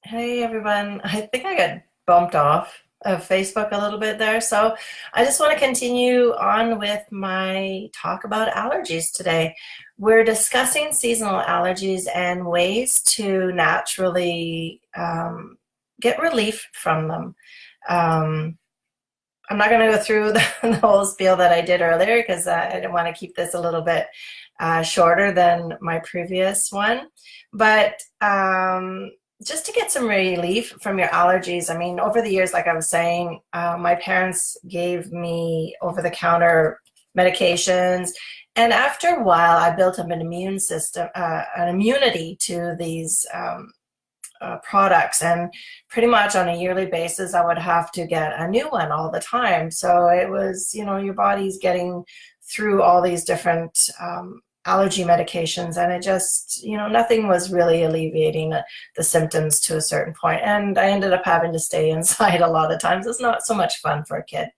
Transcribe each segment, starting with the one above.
Hey everyone, I think I got bumped off of Facebook a little bit there. So I just want to continue on with my talk about allergies today. We're discussing seasonal allergies and ways to naturally get relief from them. Um, I'm not going to go through the whole spiel that I did earlier because I didn't want to keep this a little bit shorter than my previous one. But just to get some relief from your allergies, I mean, over the years, like I was saying, my parents gave me over-the-counter medications. And after a while, I built up an immune system, an immunity to these products, and pretty much on a yearly basis I would have to get a new one all the time. So it was, your body's getting through all these different allergy medications, and it just, nothing was really alleviating the symptoms to a certain point, and I ended up having to stay inside a lot of times. It's not so much fun for a kid.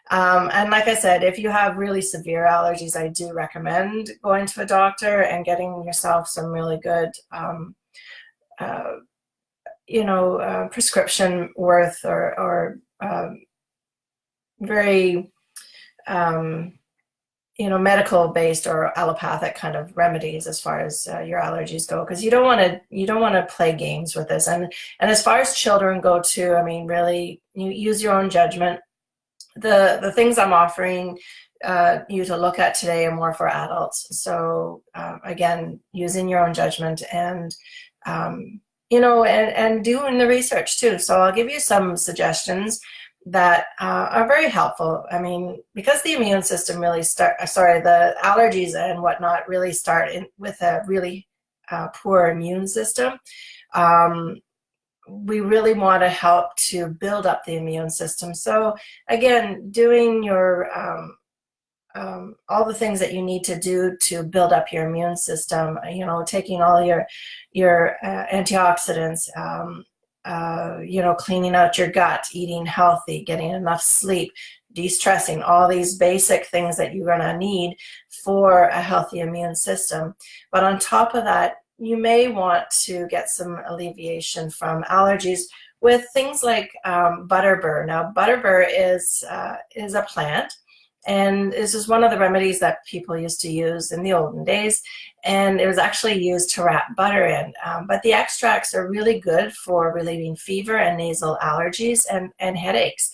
And like I said, if you have really severe allergies, I do recommend going to a doctor and getting yourself some really good uh, prescription worth or very, um, medical based or allopathic kind of remedies as far as your allergies go, because you don't want to play games with this. And as far as children go too, I mean, really, you use your own judgment. The things I'm offering you to look at today are more for adults. So again, using your own judgment and and doing the research too. So I'll give you some suggestions that are very helpful. I mean, because the immune system really the allergies and whatnot really start with a really poor immune system. Um, we really want to help to build up the immune system. So again, doing your all the things that you need to do to build up your immune system, taking all your antioxidants, cleaning out your gut, eating healthy, getting enough sleep, de-stressing, all these basic things that you're going to need for a healthy immune system. But on top of that, you may want to get some alleviation from allergies with things like butterbur. Now, butterbur is a plant, and this is one of the remedies that people used to use in the olden days. And it was actually used to wrap butter in. But the extracts are really good for relieving fever and nasal allergies and headaches.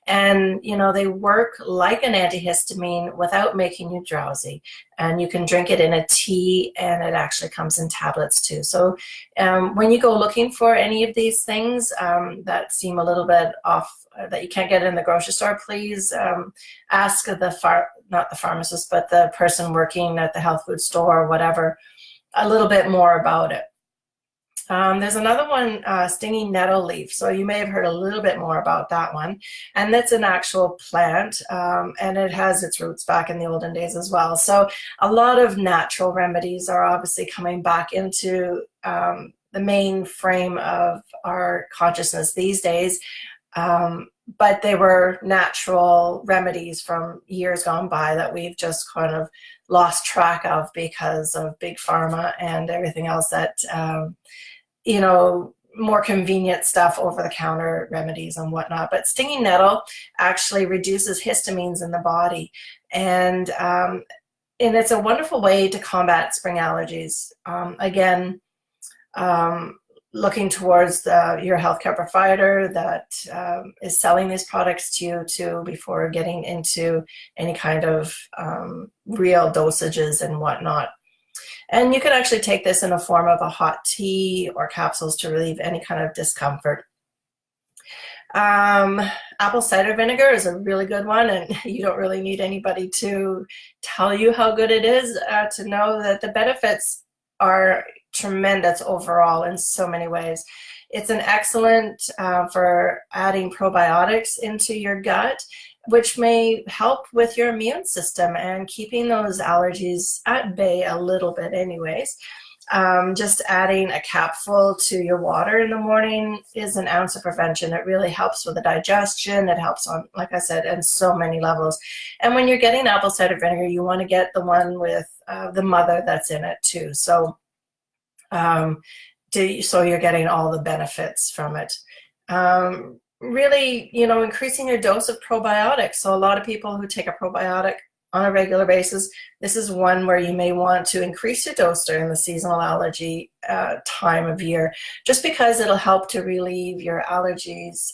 And, they work like an antihistamine without making you drowsy. And you can drink it in a tea, and it actually comes in tablets too. So when you go looking for any of these things that seem a little bit off, that you can't get in the grocery store, please ask not the pharmacist, but the person working at the health food store or whatever, a little bit more about it. There's another one, stinging nettle leaf. So you may have heard a little bit more about that one. And that's an actual plant, and it has its roots back in the olden days as well. So a lot of natural remedies are obviously coming back into the main frame of our consciousness these days. But they were natural remedies from years gone by that we've just kind of lost track of because of big pharma and everything else that more convenient stuff, over-the-counter remedies and whatnot. But stinging nettle actually reduces histamines in the body, and it's a wonderful way to combat spring allergies. Again, looking towards your healthcare provider that is selling these products to you too before getting into any kind of real dosages and whatnot. And you can actually take this in a form of a hot tea or capsules to relieve any kind of discomfort. Apple cider vinegar is a really good one, and you don't really need anybody to tell you how good it is to know that the benefits are tremendous overall in so many ways. It's an excellent for adding probiotics into your gut, which may help with your immune system and keeping those allergies at bay a little bit anyways. Just adding a capful to your water in the morning is an ounce of prevention. It really helps with the digestion. It helps on, like I said, on so many levels. And when you're getting apple cider vinegar, you want to get the one with the mother that's in it too. So so you're getting all the benefits from it. Really, increasing your dose of probiotics. So a lot of people who take a probiotic on a regular basis, this is one where you may want to increase your dose during the seasonal allergy time of year, just because it'll help to relieve your allergies,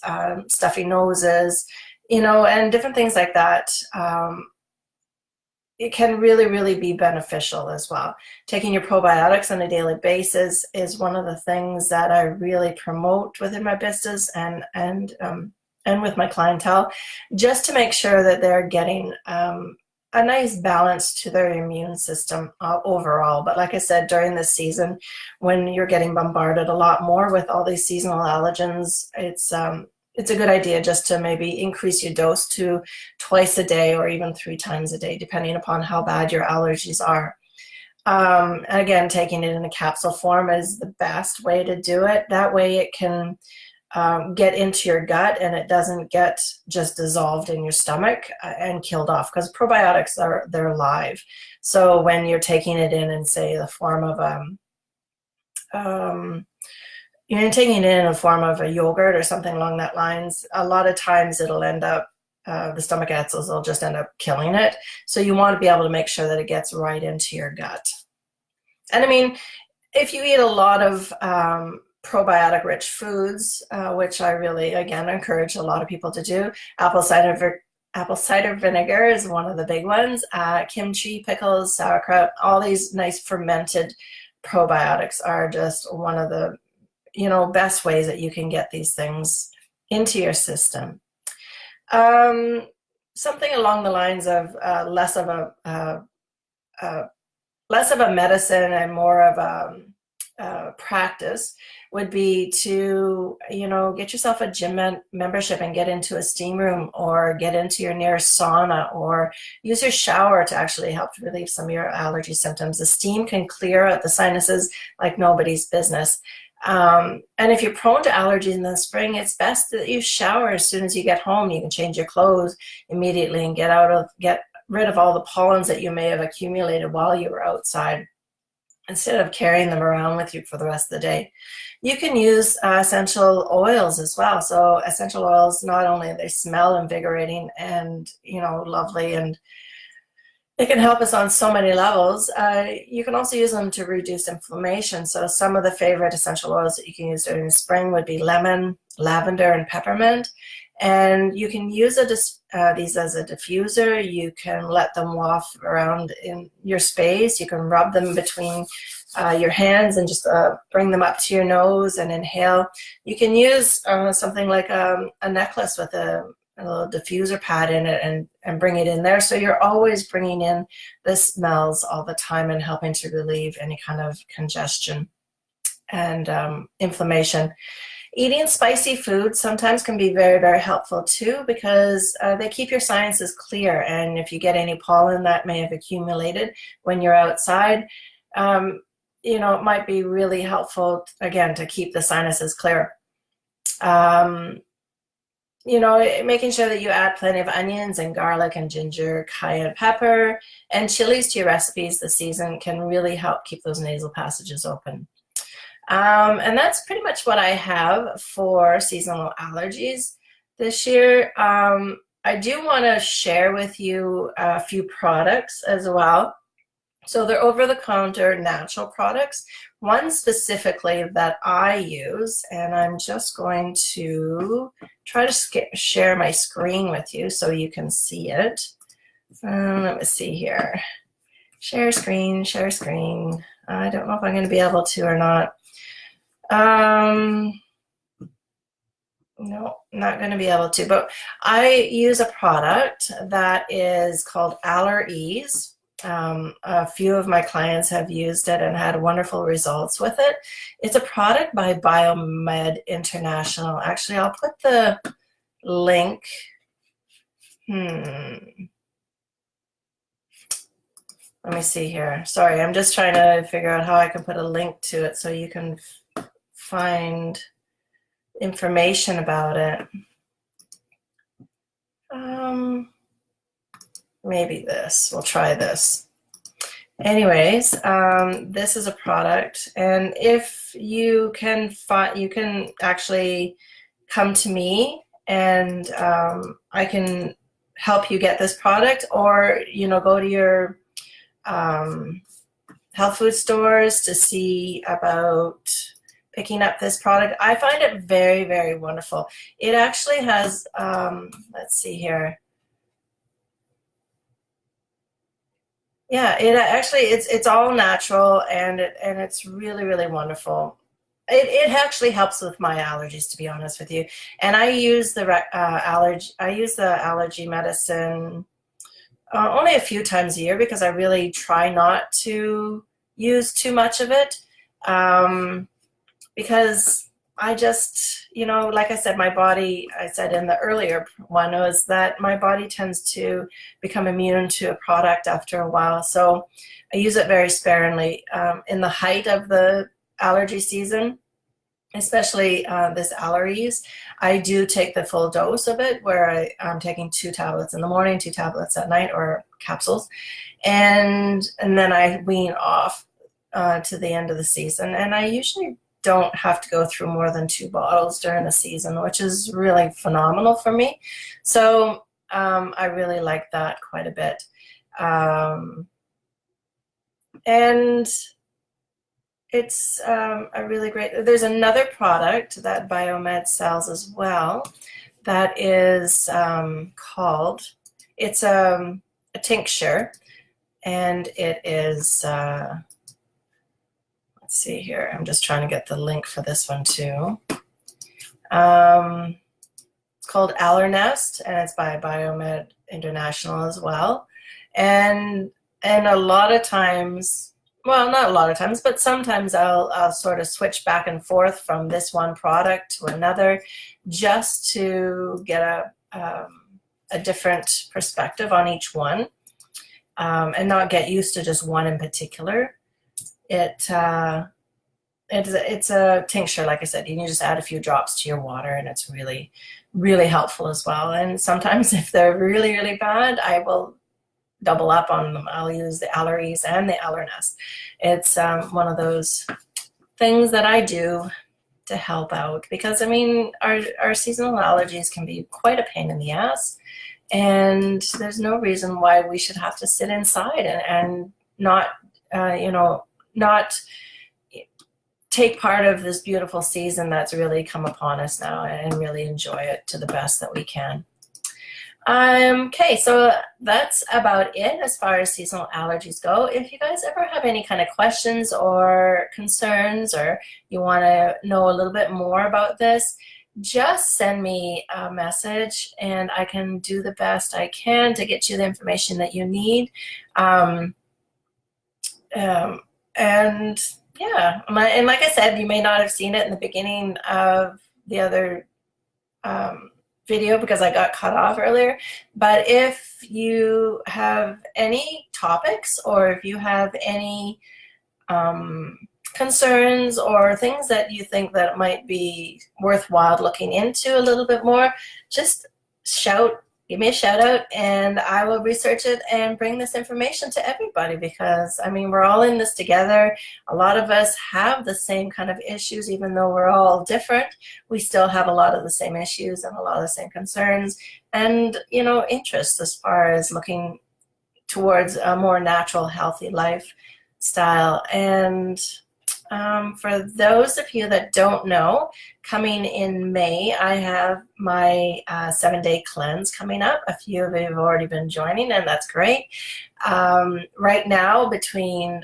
stuffy noses, and different things like that. It can really, really be beneficial as well. Taking your probiotics on a daily basis is one of the things that I really promote within my business and with my clientele, just to make sure that they're getting a nice balance to their immune system overall. But like I said, during this season, when you're getting bombarded a lot more with all these seasonal allergens, it's a good idea just to maybe increase your dose to twice a day or even 3 times a day, depending upon how bad your allergies are. And again, taking it in a capsule form is the best way to do it. That way it can get into your gut and it doesn't get just dissolved in your stomach and killed off, because probiotics they're live. So when you're taking it in say the form of you're taking it in a form of a yogurt or something along that lines, a lot of times it'll end up, the stomach acids will just end up killing it. So you want to be able to make sure that it gets right into your gut. And I mean, if you eat a lot of probiotic rich foods, which I really, again, encourage a lot of people to do, apple cider vinegar is one of the big ones, kimchi, pickles, sauerkraut, all these nice fermented probiotics are just one of the best ways that you can get these things into your system. Something along the lines of less of a medicine and more of a practice would be to get yourself a gym membership and get into a steam room, or get into your nearest sauna, or use your shower to actually help relieve some of your allergy symptoms. The steam can clear out the sinuses like nobody's business. And if you're prone to allergies in the spring, it's best that you shower as soon as you get home. You can change your clothes immediately and get rid of all the pollens that you may have accumulated while you were outside, instead of carrying them around with you for the rest of the day. You can use essential oils as well. So essential oils, not only they smell invigorating and lovely, and they can help us on so many levels. You can also use them to reduce inflammation. So some of the favorite essential oils that you can use during the spring would be lemon, lavender, and peppermint. And you can use these as a diffuser. You can let them waft around in your space. You can rub them between your hands and just bring them up to your nose and inhale. You can use something like a necklace with a little diffuser pad in it and bring it in there. So you're always bringing in the smells all the time and helping to relieve any kind of congestion and inflammation. Eating spicy foods sometimes can be very, very helpful too, because they keep your sinuses clear. And if you get any pollen that may have accumulated when you're outside, it might be really helpful, again, to keep the sinuses clear. Making sure that you add plenty of onions and garlic and ginger, cayenne pepper, and chilies to your recipes this season can really help keep those nasal passages open. And that's pretty much what I have for seasonal allergies this year. I do want to share with you a few products as well. So they're over-the-counter natural products. One specifically that I use, and I'm just going to try to share my screen with you so you can see it. Let me see here. Share screen, share screen. I don't know if I'm going to be able to or not. No, not going to be able to, but I use a product that is called Allergies. A few of my clients have used it and had wonderful results with it. It's a product by Biomed International. Actually, I'll put the link. Let me see here. Sorry, I'm just trying to figure out how I can put a link to it so you can find information about it. Maybe this. We'll try this. Anyways, this is a product, and if you can find, you can actually come to me, and I can help you get this product, or go to your um, health food stores to see about picking up this product. I find it very, very wonderful. It actually has, let's see here. Yeah, it actually it's all natural, and it's really, really wonderful. It actually helps with my allergies, to be honest with you. And I use the allergy medicine only a few times a year, because I really try not to use too much of it. Because I just, like I said, my body, I said in the earlier one, was that my body tends to become immune to a product after a while. So I use it very sparingly. In the height of the allergy season, especially this allergies, I do take the full dose of it, where I'm taking 2 tablets in the morning, 2 tablets at night, or capsules, and then I wean off to the end of the season. And I usually don't have to go through more than 2 bottles during the season, which is really phenomenal for me. So I really like that quite a bit. And it's a really great, there's another product that Biomed sells as well that is called, it's a tincture, and it is, let's see here, I'm just trying to get the link for this one too. It's called Allernest, and it's by Biomed International as well. And a lot of times, well, not a lot of times, but sometimes I'll sort of switch back and forth from this one product to another, just to get a different perspective on each one, and not get used to just one in particular. It's a tincture, like I said. You can just add a few drops to your water, and it's really, really helpful as well. And sometimes if they're really, really bad, I will double up on them. I'll use the allergies and the Allernest. It's one of those things that I do to help out, because I mean, our seasonal allergies can be quite a pain in the ass, and there's no reason why we should have to sit inside and not not take part of this beautiful season that's really come upon us now, and really enjoy it to the best that we can. Okay, so that's about it as far as seasonal allergies go. If you guys ever have any kind of questions or concerns, or you want to know a little bit more about this, just send me a message, and I can do the best I can to get you the information that you need. And yeah, and like I said, you may not have seen it in the beginning of the other video, because I got cut off earlier. But if you have any topics, or if you have any concerns or things that you think that might be worthwhile looking into a little bit more, just give me a shout out, and I will research it and bring this information to everybody, because I mean, we're all in this together. A lot of us have the same kind of issues. Even though we're all different, we still have a lot of the same issues and a lot of the same concerns, and interests, as far as looking towards a more natural, healthy lifestyle. And for those of you that don't know, coming in May, I have my 7-day cleanse coming up. A few of you have already been joining, and that's great. Right now, between,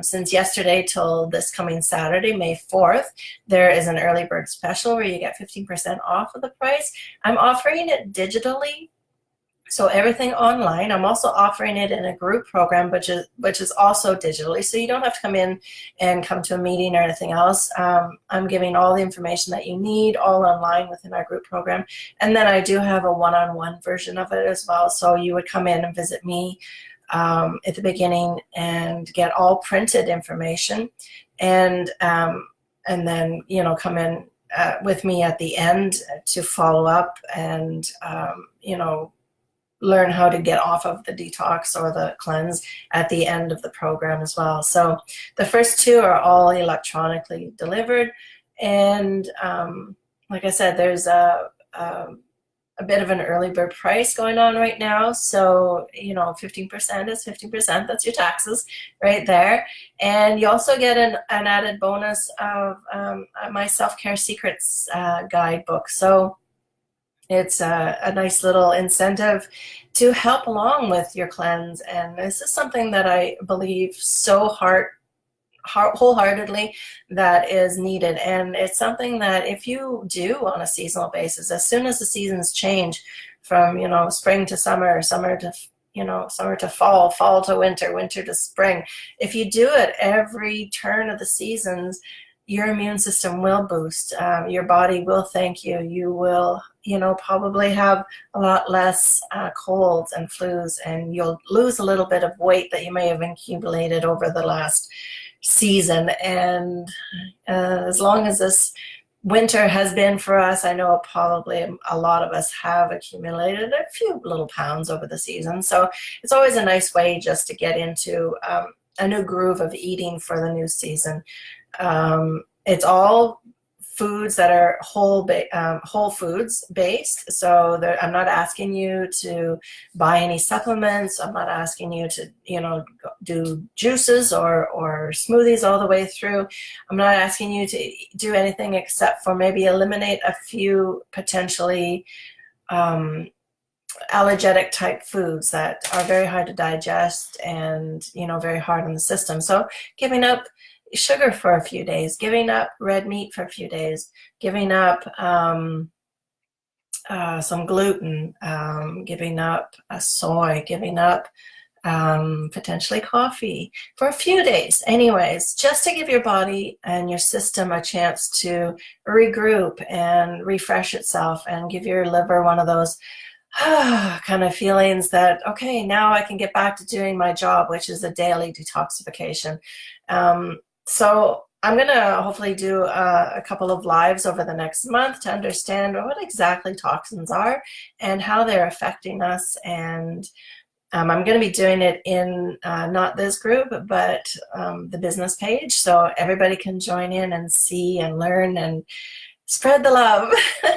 since yesterday till this coming Saturday, May 4th, there is an early bird special where you get 15% off of the price. I'm offering it digitally, so everything online. I'm also offering it in a group program, which is also digitally, so you don't have to come in and come to a meeting or anything else. I'm giving all the information that you need all online within our group program. And then I do have a one-on-one version of it as well, so you would come in and visit me at the beginning and get all printed information, and then come in with me at the end to follow up, and learn how to get off of the detox or the cleanse at the end of the program as well. So the first two are all electronically delivered, and like I said, there's a bit of an early bird price going on right now. So, 15% is 15%. That's your taxes right there. And you also get an added bonus of my Self-Care Secrets guidebook. So it's a nice little incentive to help along with your cleanse. And this is something that I believe so wholeheartedly that is needed, and it's something that if you do on a seasonal basis, as soon as the seasons change from spring to summer, summer to fall, fall to winter, winter to spring, if you do it every turn of the seasons, your immune system will boost. Your body will thank you. You will probably have a lot less colds and flus, and you'll lose a little bit of weight that you may have accumulated over the last season. And as long as this winter has been for us, I know probably a lot of us have accumulated a few little pounds over the season. So it's always a nice way just to get into a new groove of eating for the new season. It's all foods that are whole foods based. So I'm not asking you to buy any supplements. I'm not asking you to do juices or smoothies all the way through. I'm not asking you to do anything except for maybe eliminate a few potentially allergenic type foods that are very hard to digest and very hard on the system. So giving up sugar for a few days, giving up red meat for a few days, giving up some gluten, giving up soy, giving up potentially coffee for a few days anyways, just to give your body and your system a chance to regroup and refresh itself and give your liver one of those kind of feelings that, okay, now I can get back to doing my job, which is a daily detoxification. So I'm going to hopefully do a couple of lives over the next month to understand what exactly toxins are and how they're affecting us. And I'm going to be doing it in not this group, but the business page, so everybody can join in and see and learn and spread the love.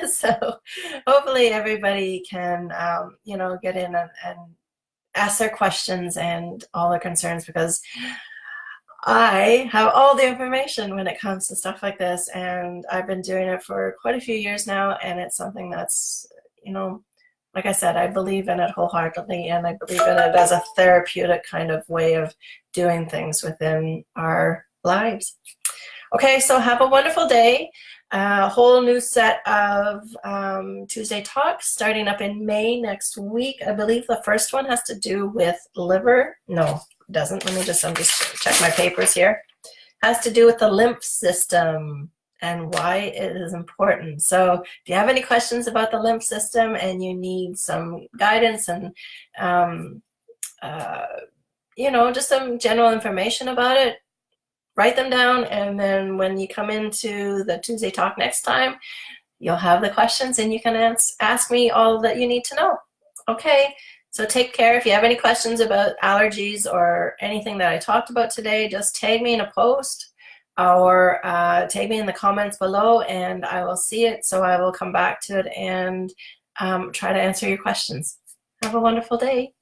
So hopefully everybody can, get in and ask their questions and all their concerns, because I have all the information when it comes to stuff like this, and I've been doing it for quite a few years now, and it's something that's, like I said, I believe in it wholeheartedly, and I believe in it as a therapeutic kind of way of doing things within our lives. Okay, so have a wonderful day. A whole new set of Tuesday talks starting up in May next week. I believe the first one has to do with liver. No, it doesn't. I'm just check my papers here. Has to do with the lymph system and why it is important. So if you have any questions about the lymph system and you need some guidance and just some general information about it, write them down, and then when you come into the Tuesday talk next time, you'll have the questions and you can ask me all that you need to know. Okay, so take care. If you have any questions about allergies or anything that I talked about today, just tag me in a post or tag me in the comments below, and I will see it, so I will come back to it and try to answer your questions. Have a wonderful day.